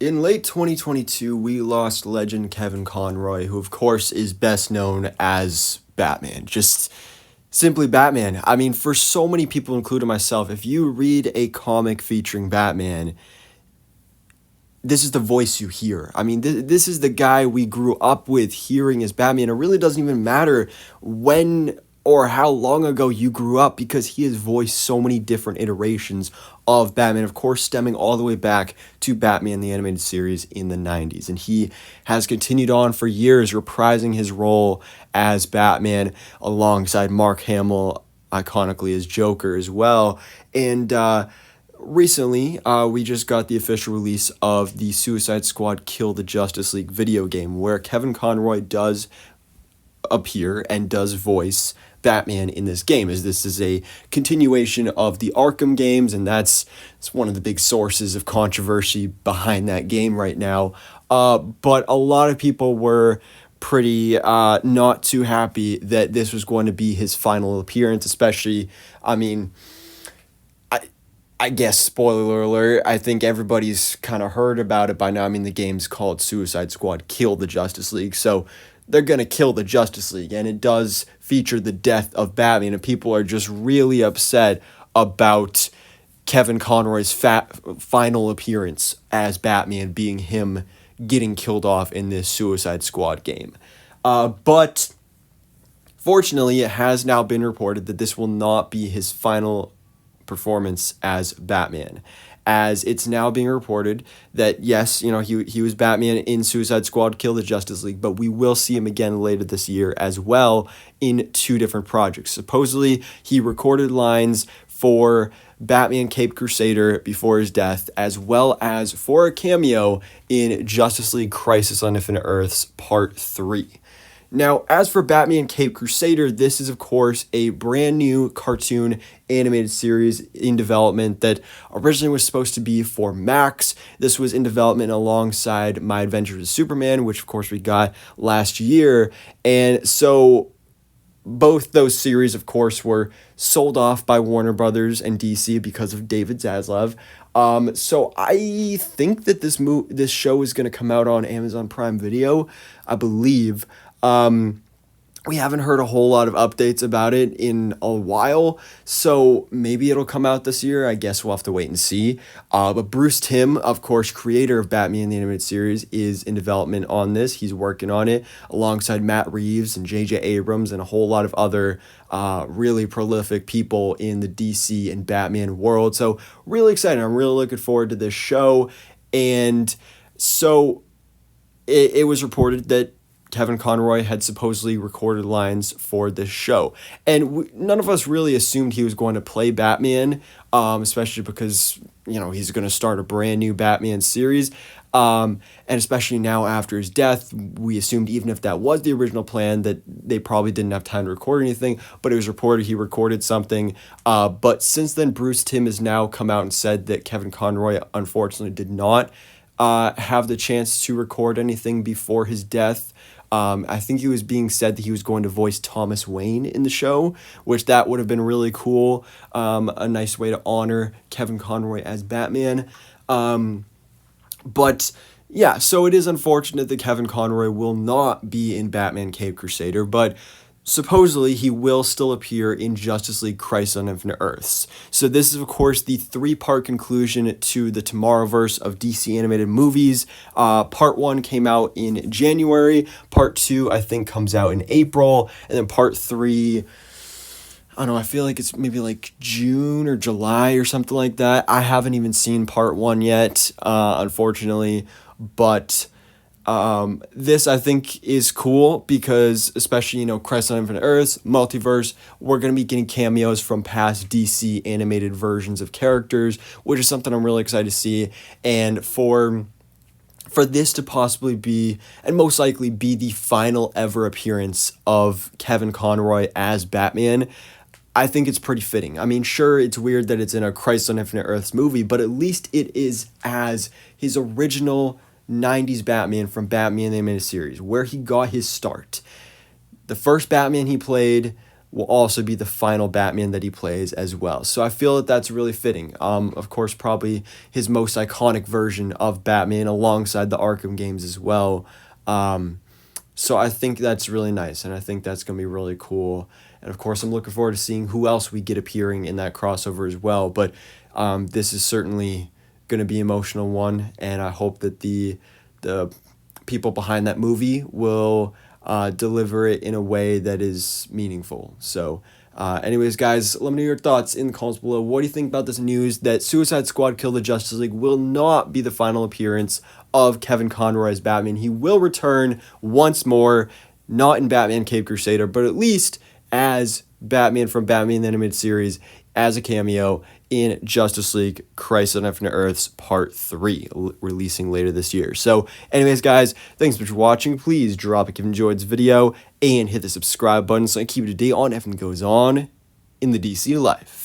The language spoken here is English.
In late 2022, we lost legend Kevin Conroy, who, of course, is best known as Batman. Just simply Batman. I mean, for so many people, including myself, if you read a comic featuring Batman, this is the voice you hear. I mean, this is the guy we grew up with hearing as Batman. It really doesn't even matter when or how long ago you grew up because he has voiced so many different iterations of Batman, of course, stemming all the way back to Batman the Animated Series in the 90s. And he has continued on for years, reprising his role as Batman alongside Mark Hamill, iconically as Joker as well. And recently, we just got the official release of the Suicide Squad Kill the Justice League video game, where Kevin Conroy does appear and does voice Batman in this game, as this is a continuation of the Arkham games, and it's one of the big sources of controversy behind that game right now. But a lot of people were pretty not too happy that this was going to be his final appearance, especially, I mean, I guess, spoiler alert, I think everybody's kind of heard about it by now. I mean, the game's called Suicide Squad Kill the Justice League, so they're going to kill the Justice League, and it does feature the death of Batman, and people are just really upset about Kevin Conroy's final appearance as Batman being him getting killed off in this Suicide Squad game. But fortunately, it has now been reported that this will not be his final performance as Batman, as it's now being reported that yes, he was Batman in Suicide Squad Kill the Justice League, but we will see him again later this year as well in two different projects. Supposedly, he recorded lines for Batman Caped Crusader before his death, as well as for a cameo in Justice League Crisis on Infinite Earths Part 3. Now, as for Batman Caped Crusader, this is, of course, a brand new cartoon animated series in development that originally was supposed to be for Max. This was in development alongside My Adventures with Superman, which, of course, we got last year. And so both those series, of course, were sold off by Warner Brothers and DC because of David Zaslav. So I think that this show is going to come out on Amazon Prime Video, I believe. We haven't heard a whole lot of updates about it in a while, so maybe it'll come out this year. I guess we'll have to wait and see. But Bruce Timm, of course, creator of Batman the Animated Series, is in development on this. He's working on it alongside Matt Reeves and J.J. Abrams and a whole lot of other really prolific people in the DC and Batman world. So really excited. I'm really looking forward to this show. And so it was reported that Kevin Conroy had supposedly recorded lines for this show. And none of us really assumed he was going to play Batman, especially because, he's going to start a brand new Batman series. And especially now after his death, we assumed even if that was the original plan, that they probably didn't have time to record anything. But it was reported he recorded something. But since then, Bruce Timm has now come out and said that Kevin Conroy, unfortunately, did not have the chance to record anything before his death. I think he was being said that he was going to voice Thomas Wayne in the show, which that would have been really cool. A nice way to honor Kevin Conroy as Batman. But yeah, so it is unfortunate that Kevin Conroy will not be in Batman Caped Crusader, but supposedly he will still appear in Justice League Crisis on Infinite Earths. So this is, of course, the three-part conclusion to the Tomorrowverse of DC animated movies. Part 1 came out in January. Part 2, I think, comes out in April. And then Part 3, I don't know, I feel like it's maybe like June or July or something like that. I haven't even seen Part 1 yet, unfortunately. But this, I think, is cool because, especially, Crisis on Infinite Earths, Multiverse, we're going to be getting cameos from past DC animated versions of characters, which is something I'm really excited to see. And for this to possibly be, and most likely be, the final ever appearance of Kevin Conroy as Batman, I think it's pretty fitting. I mean, sure, it's weird that it's in a Crisis on Infinite Earths movie, but at least it is as his original 90s Batman from Batman the Animated Series, where he got his start. The first Batman he played will also be the final Batman that he plays as well. So I feel that that's really fitting. Of course, probably his most iconic version of Batman alongside the Arkham games as well. So I think that's really nice, and I think that's going to be really cool. And of course, I'm looking forward to seeing who else we get appearing in that crossover as well. But this is certainly going to be an emotional one, and I hope that the people behind that movie will deliver it in a way that is meaningful. So anyways, guys, let me know your thoughts in the comments below. What do you think about this news that Suicide Squad Kill the Justice League will not be the final appearance of Kevin Conroy as Batman? He will return once more, not in Batman Cape Crusader, but at least as Batman from Batman the Animated Series as a cameo in Justice League Crisis on Infinite Earths Part 3, releasing later this year. So anyways, guys, thanks so much for watching. Please drop a like if you enjoyed this video and hit the subscribe button so I can keep you up to date on everything that goes on in the DC life.